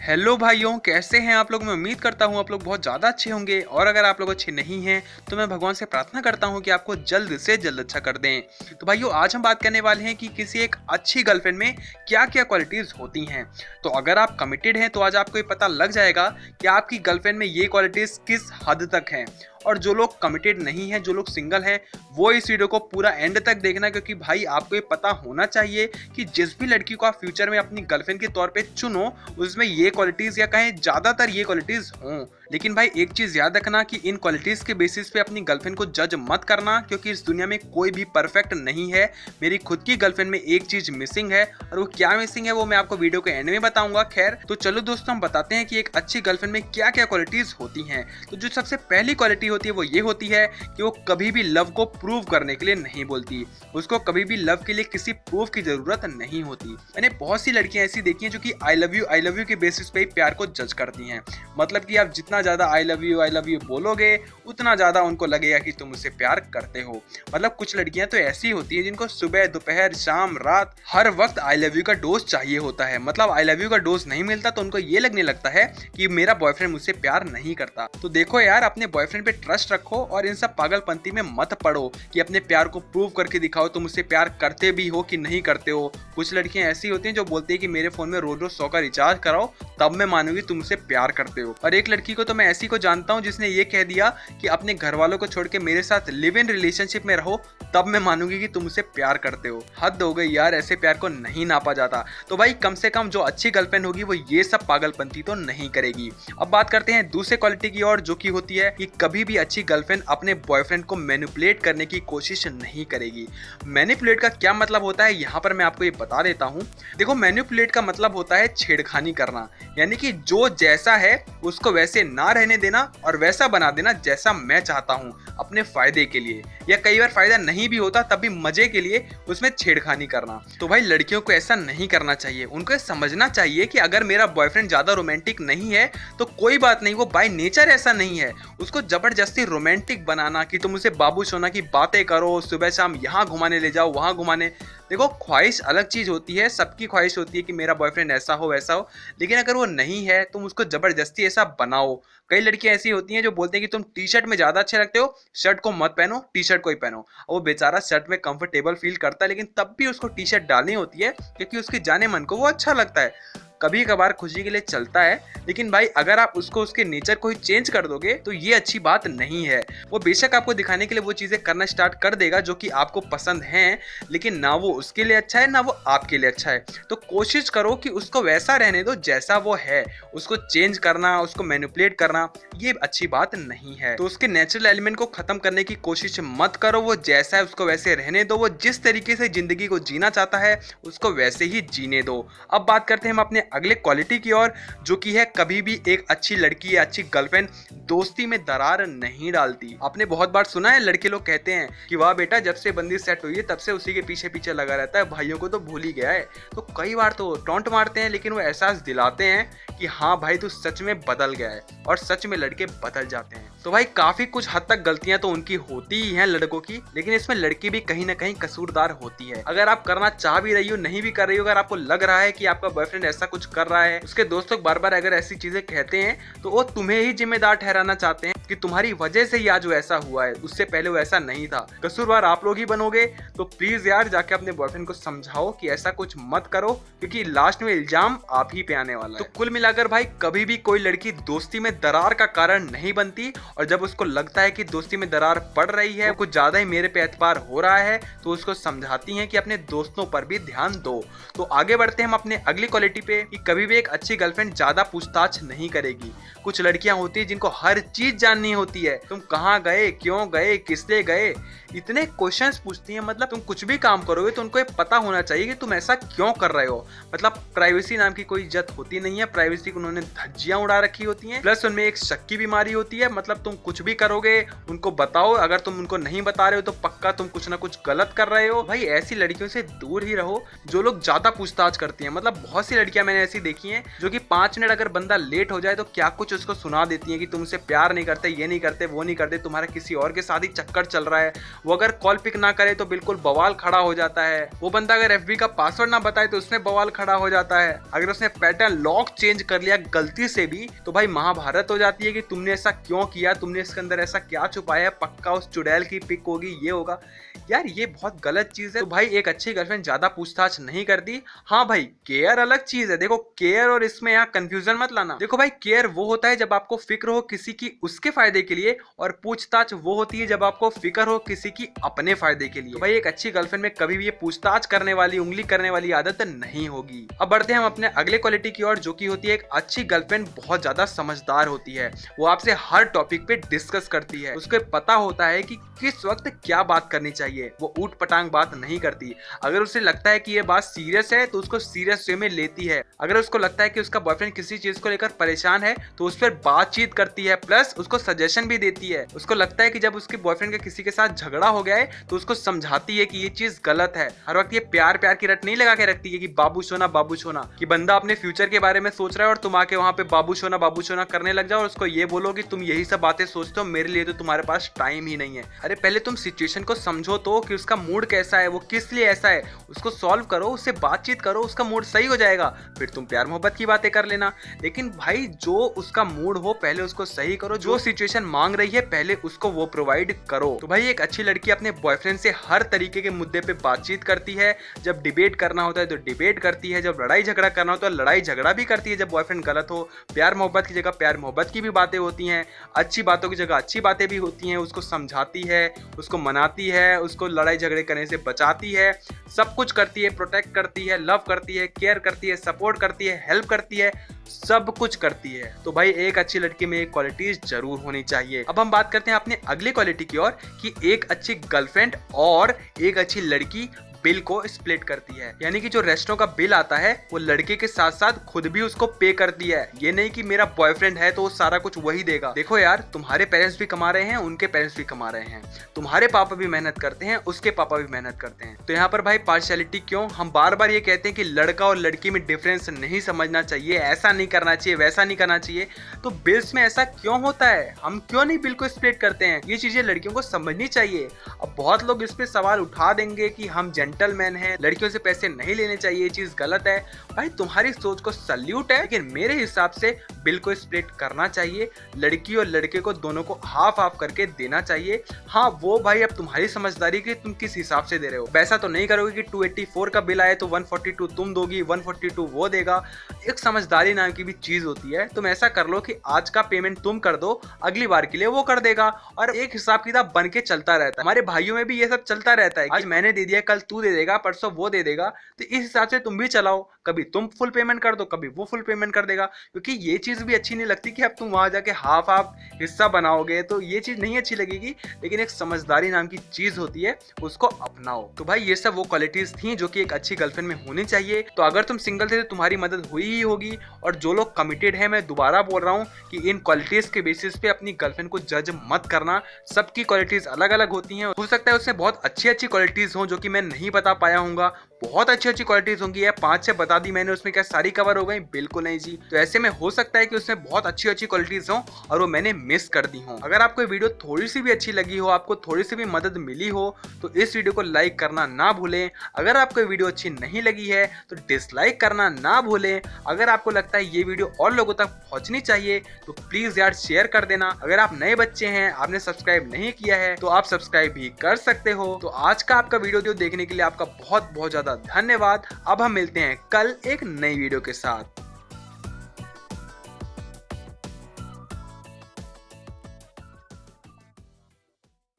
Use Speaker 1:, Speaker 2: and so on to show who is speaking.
Speaker 1: Hello भाइयों, कैसे हैं आप लोग। मैं उम्मीद करता हूं आप लोग बहुत ज़्यादा अच्छे होंगे और अगर आप लोग अच्छे नहीं हैं तो मैं भगवान से प्रार्थना करता हूं कि आपको जल्द से जल्द अच्छा कर दें। तो भाइयों, आज हम बात करने वाले हैं कि किसी एक अच्छी गर्लफ्रेंड में क्या क्या क्वालिटीज़ होती हैं। तो अगर आप कमिटेड हैं तो आज आपको ये पता लग जाएगा कि आपकी गर्लफ्रेंड में ये क्वालिटीज़ किस हद तक हैं। और जो लोग कमिटेड नहीं हैं, जो लोग सिंगल हैं, वो इस वीडियो को पूरा एंड तक देखना, क्योंकि भाई आपको ये पता होना चाहिए कि जिस भी लड़की को आप फ्यूचर में अपनी गर्लफ्रेंड के तौर पे चुनो उसमें ये क्वालिटीज़ या कहें ज़्यादातर ये क्वालिटीज़ हों। लेकिन भाई एक चीज़ याद रखना कि इन क्वालिटीज़ के बेसिस पे अपनी गर्लफ्रेंड को जज मत करना, क्योंकि इस दुनिया में कोई भी परफेक्ट नहीं है। मेरी खुद की गर्लफ्रेंड में एक चीज़ मिसिंग है और वो क्या मिसिंग है वो मैं आपको वीडियो के एंड में बताऊंगा। खैर, तो चलो दोस्तों, हम बताते हैं कि एक अच्छी गर्लफ्रेंड में क्या क्या क्वालिटीज़ होती हैं। तो जो सबसे पहली क्वालिटी होती है वो ये होती है कि वो कभी भी लव को प्रूव करने के लिए नहीं बोलती। उसको कभी भी लव के लिए किसी प्रूफ की जरूरत नहीं होती। मैंने बहुत सी लड़कियां ऐसी देखी हैं जो कि आई लव यू के बेसिस पे ही प्यार को जज करती हैं। मतलब कि आप जितना ज्यादा आई लव यू बोलोगे उतना ज्यादा उनको लगेगा कि तुम उससे प्यार करते हो। मतलब कुछ लड़कियां तो ऐसी होती है जिनको सुबह दोपहर शाम रात हर वक्त आई लव यू का डोज चाहिए होता है। मतलब आई लव यू का डोज नहीं मिलता तो उनको ये लगने लगता है कि मेरा बॉयफ्रेंड मुझसे प्यार नहीं करता। तो देखो यार, अपने बॉयफ्रेंड पे ट्रस्ट रखो और इन सब पागलपंती में मत पड़ो कि अपने प्यार को प्रूव करके दिखाओ तुम मुझसे प्यार करते भी हो कि नहीं करते हो। कुछ लड़कियां ऐसी होती हैं जो बोलती है कि मेरे फोन में रोज रोज 100 का रिचार्ज कराओ तब मैं मानूंगी तुम मुझसे प्यार करते हो। और एक लड़की को तो मैं ऐसी को जानता हूं जिसने ये कह दिया कि अपने घर वालों को छोड़ के मेरे साथ लिव इन रिलेशनशिप में रहो तब मैं मानूंगी कि तुम मुझसे प्यार करते हो। हद हो गई यार, ऐसे प्यार को नहीं नापा जाता। तो भाई कम से कम जो अच्छी गर्लफ्रेंड होगी वो ये सब पागलपंती तो नहीं करेगी। अब बात करते हैं दूसरे क्वालिटी की और, जो की होती है कि कभी भी अच्छी गर्लफ्रेंड अपने बॉयफ्रेंड को मैनिपुलेट करने की कोशिश नहीं करेगी। मैनिपुलेट का क्या मतलब होता है यहाँ पर मैं आपको ये बता देता हूँ। देखो, मैनिपुलेट का मतलब होता है छेड़खानी करना, यानी कि जो जैसा है उसको वैसे ना रहने देना और वैसा बना देना जैसा मैं चाहता हूँ अपने फायदे के लिए, या कई बार फायदा नहीं भी होता तब भी मजे के लिए उसमें छेड़खानी करना। तो भाई लड़कियों को ऐसा नहीं करना चाहिए। उनको समझना चाहिए कि अगर मेरा बॉयफ्रेंड ज्यादा रोमांटिक नहीं है तो कोई बात नहीं, वो बाय नेचर ऐसा नहीं है। उसको जबरदस्ती रोमांटिक बनाना कि तुम उसे बाबू सोना की बातें करो, सुबह शाम यहाँ घुमाने ले जाओ वहाँ घुमाने। देखो, ख्वाहिश अलग चीज होती है, सबकी ख्वाहिश होती है कि मेरा बॉयफ्रेंड ऐसा हो वैसा हो, लेकिन अगर वो नहीं है तुम उसको जबरदस्ती ऐसा बनाओ। कई लड़कियां ऐसी होती हैं जो बोलते हैं कि तुम टी शर्ट में ज्यादा अच्छे लगते हो, शर्ट को मत पहनो, टी शर्ट को ही पहनो। वो बेचारा शर्ट में कंफर्टेबल फील करता है लेकिन तब भी उसको टी शर्ट डालनी होती है क्योंकि उसके जाने मन को वो अच्छा लगता है। कभी कभार खुशी के लिए चलता है, लेकिन भाई अगर आप उसको उसके नेचर को ही चेंज कर दोगे तो ये अच्छी बात नहीं है। वो बेशक आपको दिखाने के लिए वो चीजें करना स्टार्ट कर देगा जो कि आपको पसंद हैं, लेकिन ना वो उसके लिए अच्छा है ना वो आपके लिए अच्छा है। तो कोशिश करो कि उसको वैसा रहने दो जैसा वो है। उसको चेंज करना, उसको मैनिपुलेट करना ये अच्छी बात नहीं है। तो उसके नेचुरल एलिमेंट को खत्म करने की कोशिश मत करो। वो जैसा है उसको वैसे रहने दो। वो जिस तरीके से जिंदगी को जीना चाहता है उसको वैसे ही जीने दो। अब बात करते हैं हम अपने अगले क्वालिटी की ओर, जो कि है कभी भी एक अच्छी लड़की या अच्छी गर्लफ्रेंड दोस्ती में दरार नहीं डालती। आपने बहुत बार सुना है लड़के लोग कहते हैं कि वाह बेटा, जब से बंदी सेट हुई है तब से उसी के पीछे पीछे लगा रहता है, भाइयों को तो भूल ही गया है। तो कई बार तो टॉन्ट मारते हैं लेकिन वो एहसास दिलाते हैं कि हाँ भाई तू सच में बदल गया है, और सच में लड़के बदल जाते हैं। तो भाई काफी कुछ हद तक गलतियां तो उनकी होती ही हैं लड़कों की, लेकिन इसमें लड़की भी कहीं ना कहीं कसूरदार होती है। अगर आप करना चाह भी रही हो नहीं भी कर रही हो, अगर आपको लग रहा है कि आपका बॉयफ्रेंड ऐसा कुछ कर रहा है, उसके दोस्त लोग बार बार अगर ऐसी चीजें कहते हैं तो वो तुम्हें ही जिम्मेदार ठहराना चाहते हैं कि तुम्हारी वजह से ही आज वो ऐसा हुआ है, उससे पहले वो ऐसा नहीं था। कसूरवार आप लोग ही बनोगे। तो प्लीज यार जाके अपने बॉयफ्रेंड को समझाओ कि ऐसा कुछ मत करो, क्योंकि लास्ट में इल्जाम आप ही पे आने वाला है। तो कुल मिलाकर भाई कभी भी कोई लड़की दोस्ती में दरार का कारण नहीं बनती, और जब उसको लगता है कि दोस्ती में दरार पड़ रही है, कुछ ज्यादा ही मेरे पे एतबार हो रहा है, तो उसको समझाती हैं कि अपने दोस्तों पर भी ध्यान दो। तो आगे बढ़ते हैं हम अपने अगली क्वालिटी पे कि कभी भी एक अच्छी गर्लफ्रेंड ज्यादा पूछताछ नहीं करेगी। कुछ लड़कियां होती है जिनको हर चीज जाननी होती है। तुम कहाँ गए, क्यों गए, किस लिए गए, इतने क्वेश्चंस पूछती हैं। मतलब तुम कुछ भी काम करोगे तो उनको ये पता होना चाहिए कि तुम ऐसा क्यों कर रहे हो। मतलब प्राइवेसी नाम की कोई इज्जत होती नहीं है। प्राइवेसी को उन्होंने धज्जियां उड़ा रखी होती हैं, प्लस उनमें एक शक की बीमारी होती है। मतलब तुम कुछ भी करोगे उनको बताओ, अगर तुम उनको नहीं बता रहे हो तो पक्का तुम कुछ ना कुछ गलत कर रहे हो। भाई ऐसी लड़कियों से दूर ही रहो जो लोग ज्यादा पूछताछ करती हैं। मतलब बहुत सी लड़कियां मैंने ऐसी देखी हैं जो कि 5 मिनट अगर बंदा लेट हो जाए तो क्या कुछ उसको सुना देती हैं कि तुमसे प्यार नहीं करते, ये नहीं करते, वो नहीं करते, तुम्हारा किसी और के साथ ही चक्कर चल रहा है। वो अगर कॉल पिक ना करे तो बिल्कुल बवाल खड़ा हो जाता है। वो बंदा अगर FB का पासवर्ड ना बताए तो उसमें बवाल खड़ा हो जाता है। अगर उसने पैटर्न लॉक चेंज चेंज कर लिया गलती से भी तो भाई महाभारत हो जाती है कि तुमने ऐसा क्यों किया, तुमने इसके अंदर ऐसा क्या छुपाया है, पक्का उस चुड़ैल की पिक होगी, ये होगा। यार ये बहुत गलत चीज है। तो भाई एक अच्छी गर्लफ्रेंड ज्यादा पूछताछ नहीं करती। हाँ भाई केयर अलग चीज है, देखो केयर और इसमें यहाँ कंफ्यूजन मत लाना। देखो भाई केयर वो होता है जब आपको फिक्र हो किसी की उसके फायदे के लिए, और पूछताछ वो होती है जब आपको फिक्र हो किसी की अपने फायदे के लिए। तो भाई एक अच्छी गर्लफ्रेंड में कभी भी ये पूछताछ करने वाली, उंगली करने वाली आदत नहीं होगी। अब बढ़ते हैं हम अपने अगले क्वालिटी की ओर, जो की होती है एक अच्छी गर्लफ्रेंड बहुत ज्यादा समझदार होती है। वो आपसे हर टॉपिक पे डिस्कस करती है, उसको पता होता है कि किस वक्त क्या बात करनी चाहिए। वो ऊट पटांग बात नहीं करती। अगर उसे लगता है कि ये बात सीरियस है तो उसको सीरियस वे में लेती है। अगर उसको लगता है कि उसका बॉयफ्रेंड किसी चीज को लेकर परेशान है तो उस पर बातचीत करती है, प्लस उसको सजेशन भी देती है। उसको लगता है कि जब उसके बॉयफ्रेंड का किसी के साथ झगड़ा हो गया है तो उसको समझाती है कि ये चीज गलत है। हर वक्त ये प्यार प्यार की रट नहीं लगा के रखती है कि बाबू सोना, कि बंदा अपने फ्यूचर के बारे में सोच रहा है और तुम आके वहां पे बाबू सोना करने लग जाओ और उसको ये बोलो कि तुम यही सब बातें सोचते हो, मेरे लिए तो तुम्हारे पास टाइम ही नहीं है। अरे पहले तुम सिचुएशन को समझो तो कि उसका मूड कैसा है, वो किस लिए ऐसा है, उसको सॉल्व करो, उससे बातचीत करो, उसका मूड सही हो जाएगा, फिर तुम प्यार मोहब्बत की बातें कर लेना। लेकिन भाई जो उसका मूड हो पहले उसको सही करो, जो सिचुएशन मांग रही है पहले उसको वो प्रोवाइड करो। तो भाई एक अच्छी लड़की अपने बॉयफ्रेंड से हर तरीके के मुद्दे पे बातचीत करती है। जब डिबेट करना होता है तो डिबेट करती है, जब लड़ाई झगड़ा करना होता है तो लड़ाई झगड़ा भी करती है जब बॉयफ्रेंड गलत हो। प्यार मोहब्बत की जगह प्यार मोहब्बत की भी बातें होती हैं, अच्छी बातों की जगह अच्छी बातें भी होती हैं। उसको समझाती है, उसको मनाती है, उसको लड़ाई झगड़े करने से बचाती है, सब कुछ करती है, प्रोटेक्ट करती है, लव करती है, केयर करती है, सपोर्ट करती है, हेल्प करती है, सब कुछ करती है। तो भाई एक अच्छी लड़की में एक क्वालिटीज जरूर होनी चाहिए। अब हम बात करते हैं अपने अगले क्वालिटी की ओर कि एक अच्छी गर्लफ्रेंड और एक अच्छी लड़की बिल को स्प्लिट करती है। यानी कि जो रेस्टोरेंट का बिल आता है वो लड़के के साथ साथ खुद भी उसको पे करती है। ये नहीं कि मेरा बॉयफ्रेंड है तो सारा कुछ वही देगा। देखो यार तुम्हारे पेरेंट्स भी कमा रहे हैं, उनके पेरेंट्स भी कमा रहे हैं, तुम्हारे पापा भी मेहनत करते हैं, उसके पापा भी मेहनत करते हैं। तो यहाँ पर भाई पार्शियलिटी क्यों? हम बार बार ये कहते हैं कि लड़का और लड़की में डिफरेंस नहीं समझना चाहिए, ऐसा नहीं करना चाहिए, वैसा नहीं करना चाहिए। तो बिल्स में ऐसा क्यों होता है? हम क्यों नहीं बिल को स्प्लिट करते हैं? ये चीजें लड़कियों को समझनी चाहिए। अब बहुत लोग इस पे सवाल उठा देंगे कि हम जेंटलमैन हैं, लड़कियों से पैसे नहीं लेने चाहिए, ये चीज गलत है। भाई तुम्हारी सोच को सल्यूट है, लेकिन मेरे हिसाब से बिल को स्प्लिट करना चाहिए। लड़की और लड़के को दोनों को हाफ हाफ करके देना चाहिए। हाँ वो भाई अब तुम्हारी समझदारी कि तुम किस हिसाब से दे रहे हो। वैसा तो नहीं करोगे कि 284 का बिल आए तो 142 तुम दोगी, 142 वो देगा। एक समझदारी नाम की भी चीज होती है। तुम ऐसा कर लो कि आज का पेमेंट तुम कर दो, अगली बार के लिए वो कर देगा, और एक हिसाब किताब बन के चलता रहता है। हमारे भाइयों में भी ये सब चलता रहता है, आज मैंने दे दिया, कल तू दे देगा, परसों वो दे देगा। तो इस हिसाब से तुम भी चलाओ, कभी तुम फुल पेमेंट कर दो, कभी वो फुल पेमेंट कर देगा। क्योंकि ये चीज भी अच्छी नहीं लगती कि अब तुम वहां जाके हाफ हाफ हिस्सा बनाओगे, तो ये चीज नहीं अच्छी लगेगी। लेकिन एक समझदारी नाम की चीज होती है, उसको अपनाओ। तो भाई ये सब वो क्वालिटीज थी जो कि एक अच्छी गर्लफ्रेंड में होनी चाहिए। तो अगर तुम सिंगल थे तो तुम्हारी मदद हुई ही होगी, और जो लोग कमिटेड है मैं दोबारा बोल रहा हूँ कि इन क्वालिटीज के बेसिस पे अपनी गर्लफ्रेंड को जज मत करना। सबकी क्वालिटीज अलग अलग होती हैं, हो सकता है उसमें बहुत अच्छी अच्छी क्वालिटीज हो जो कि मैं नहीं बता पाया हूँ, बहुत अच्छी अच्छी क्वालिटीज होंगी। 5 बता दी मैंने, उसमें क्या सारी कवर हो गई? बिल्कुल नहीं जी। तो ऐसे में हो सकता है कि उसमें बहुत अच्छी अच्छी क्वालिटीज हो और वो मैंने मिस कर दी हो। अगर आपको वीडियो थोड़ी सी भी अच्छी लगी हो, आपको थोड़ी सी भी मदद मिली हो, तो इस वीडियो को लाइक करना ना भूलें। अगर आपको वीडियो अच्छी नहीं लगी है तो डिसलाइक करना ना भूलें। अगर आपको लगता है ये वीडियो और लोगों तक पहुंचनी चाहिए तो प्लीज यार शेयर कर देना। अगर आप नए बच्चे हैं, आपने सब्सक्राइब नहीं किया है, तो आप सब्सक्राइब भी कर सकते हो। तो आज का आपका वीडियो देखने के लिए आपका बहुत बहुत ज्यादा धन्यवाद। अब हम मिलते हैं कल एक नई वीडियो के साथ।